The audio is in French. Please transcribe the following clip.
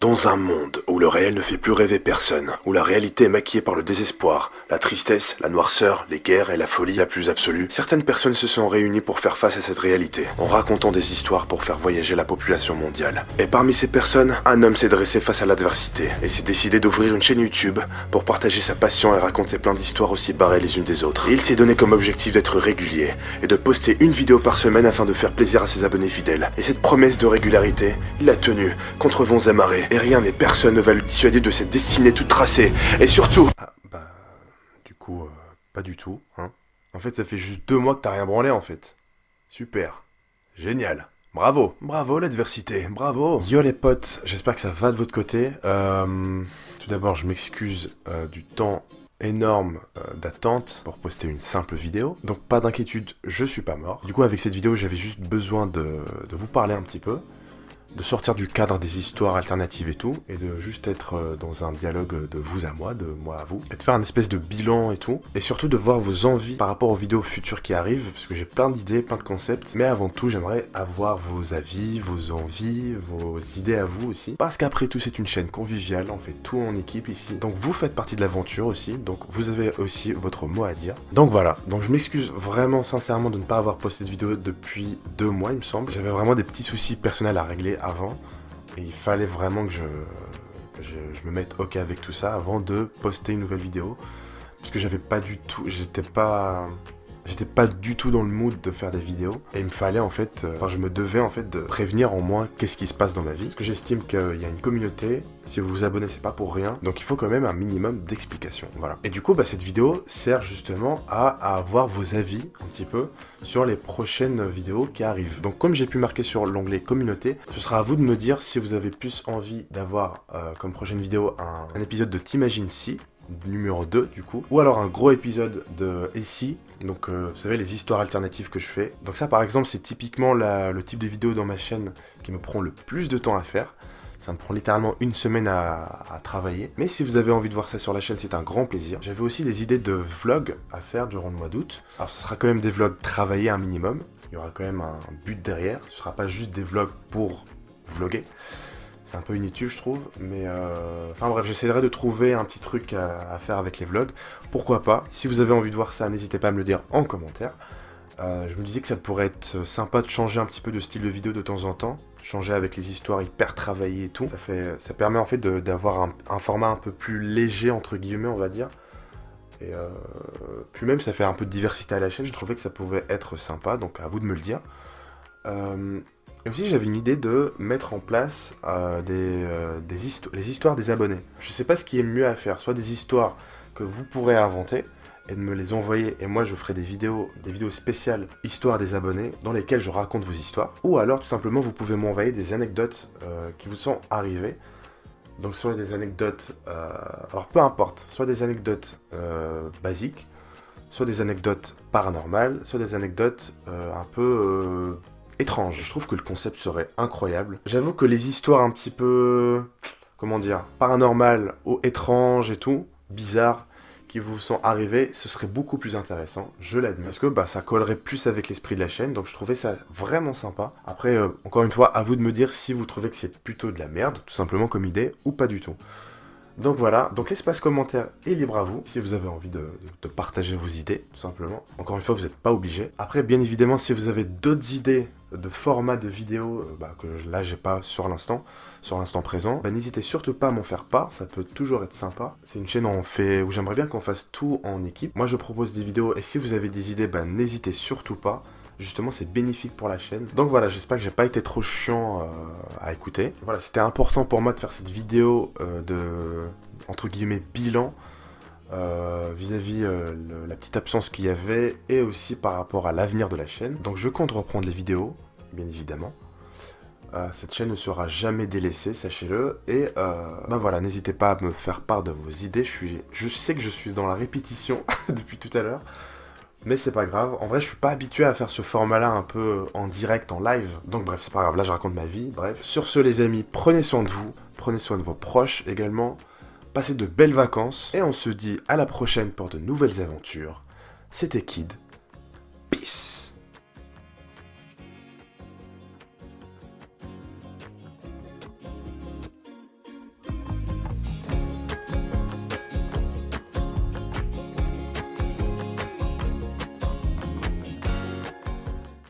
Dans un monde où le réel ne fait plus rêver personne, où la réalité est maquillée par le désespoir, la tristesse, la noirceur, les guerres et la folie la plus absolue, certaines personnes se sont réunies pour faire face à cette réalité, en racontant des histoires pour faire voyager la population mondiale. Et parmi ces personnes, un homme s'est dressé face à l'adversité, et s'est décidé d'ouvrir une chaîne YouTube pour partager sa passion et raconter plein d'histoires aussi barrées les unes des autres. Et il s'est donné comme objectif d'être régulier, et de poster une vidéo par semaine afin de faire plaisir à ses abonnés fidèles. Et cette promesse de régularité, il l'a tenue, contre vents et marées. Et rien et personne ne va le dissuader de cette destinée toute tracée. Et surtout... pas du tout, hein. En fait, ça fait juste 2 mois que t'as rien branlé, en fait. Super. Génial. Bravo. Bravo, l'adversité. Bravo. Yo, les potes. J'espère que ça va de votre côté. Tout d'abord, je m'excuse du temps énorme d'attente pour poster une simple vidéo. Donc, pas d'inquiétude, je suis pas mort. Du coup, avec cette vidéo, j'avais juste besoin de vous parler un petit peu, de sortir du cadre des histoires alternatives et tout, et de juste être dans un dialogue de vous à moi, de moi à vous, et de faire un espèce de bilan et tout, et surtout de voir vos envies par rapport aux vidéos futures qui arrivent, parce que j'ai plein d'idées, plein de concepts, mais avant tout, j'aimerais avoir vos avis, vos envies, vos idées à vous aussi, parce qu'après tout, c'est une chaîne conviviale, on fait tout en équipe ici, donc vous faites partie de l'aventure aussi, donc vous avez aussi votre mot à dire. Donc voilà, donc je m'excuse vraiment sincèrement de ne pas avoir posté de vidéo depuis 2 mois, il me semble. J'avais vraiment des petits soucis personnels à régler avant, et il fallait vraiment que je me mette ok avec tout ça avant de poster une nouvelle vidéo, parce que j'étais pas du tout dans le mood de faire des vidéos, et il me fallait je me devais en fait de prévenir en moi qu'est-ce qui se passe dans ma vie, parce que j'estime qu'il y a une communauté, si vous vous abonnez c'est pas pour rien, donc il faut quand même un minimum d'explication, voilà. Et du coup cette vidéo sert justement à avoir vos avis un petit peu sur les prochaines vidéos qui arrivent. Donc comme j'ai pu marquer sur l'onglet communauté, ce sera à vous de me dire si vous avez plus envie d'avoir comme prochaine vidéo un épisode de T'imagines si, numéro 2 du coup, ou alors un gros épisode de Et si, donc vous savez les histoires alternatives que je fais. Donc ça par exemple c'est typiquement le type de vidéo dans ma chaîne qui me prend le plus de temps à faire. Ça me prend littéralement 1 semaine à travailler. Mais si vous avez envie de voir ça sur la chaîne, c'est un grand plaisir. J'avais aussi des idées de vlogs à faire durant le mois d'août. Alors ce sera quand même des vlogs travaillés un minimum. Il y aura quand même un but derrière. Ce sera pas juste des vlogs pour vlogger. C'est un peu inutile je trouve, mais enfin bref, j'essaierai de trouver un petit truc à faire avec les vlogs. Pourquoi pas? Si vous avez envie de voir ça, n'hésitez pas à me le dire en commentaire. Je me disais que ça pourrait être sympa de changer un petit peu de style de vidéo de temps en temps. Changer avec les histoires hyper travaillées et tout. Ça permet en fait d'avoir un format un peu plus léger entre guillemets on va dire. Et puis même ça fait un peu de diversité à la chaîne, je trouvais que ça pouvait être sympa, donc à vous de me le dire. Et aussi j'avais une idée de mettre en place les histoires des abonnés. Je sais pas ce qui est mieux à faire, soit des histoires que vous pourrez inventer et de me les envoyer, et moi je ferai des vidéos spéciales histoires des abonnés dans lesquelles je raconte vos histoires, ou alors tout simplement vous pouvez m'envoyer des anecdotes qui vous sont arrivées. Donc soit des anecdotes, alors peu importe, soit des anecdotes basiques, soit des anecdotes paranormales, soit des anecdotes un peu étranges. Je trouve que le concept serait incroyable. J'avoue que les histoires un petit peu, comment dire, paranormales ou étranges et tout, bizarres, qui vous sont arrivées, ce serait beaucoup plus intéressant, je l'admets. Parce que ça collerait plus avec l'esprit de la chaîne, donc je trouvais ça vraiment sympa. Après, encore une fois, à vous de me dire si vous trouvez que c'est plutôt de la merde, tout simplement comme idée, ou pas du tout. Donc voilà, donc l'espace commentaire est libre à vous, si vous avez envie de partager vos idées, tout simplement. Encore une fois, vous n'êtes pas obligé. Après, bien évidemment, si vous avez d'autres idées de format de vidéo que là j'ai pas sur l'instant présent, n'hésitez surtout pas à m'en faire part, ça peut toujours être sympa. C'est une chaîne où j'aimerais bien qu'on fasse tout en équipe. Moi je propose des vidéos et si vous avez des idées, n'hésitez surtout pas. Justement, c'est bénéfique pour la chaîne. Donc voilà, j'espère que j'ai pas été trop chiant à écouter. Voilà, c'était important pour moi de faire cette vidéo de, entre guillemets, bilan vis-à-vis la petite absence qu'il y avait et aussi par rapport à l'avenir de la chaîne. Donc je compte reprendre les vidéos, bien évidemment. Cette chaîne ne sera jamais délaissée, sachez-le. Et voilà, n'hésitez pas à me faire part de vos idées. Je sais que je suis dans la répétition depuis tout à l'heure. Mais c'est pas grave, en vrai je suis pas habitué à faire ce format-là un peu en direct, en live. Donc bref, c'est pas grave, là je raconte ma vie, bref. Sur ce les amis, prenez soin de vous, prenez soin de vos proches également. Passez de belles vacances, et on se dit à la prochaine pour de nouvelles aventures. C'était Kid, peace.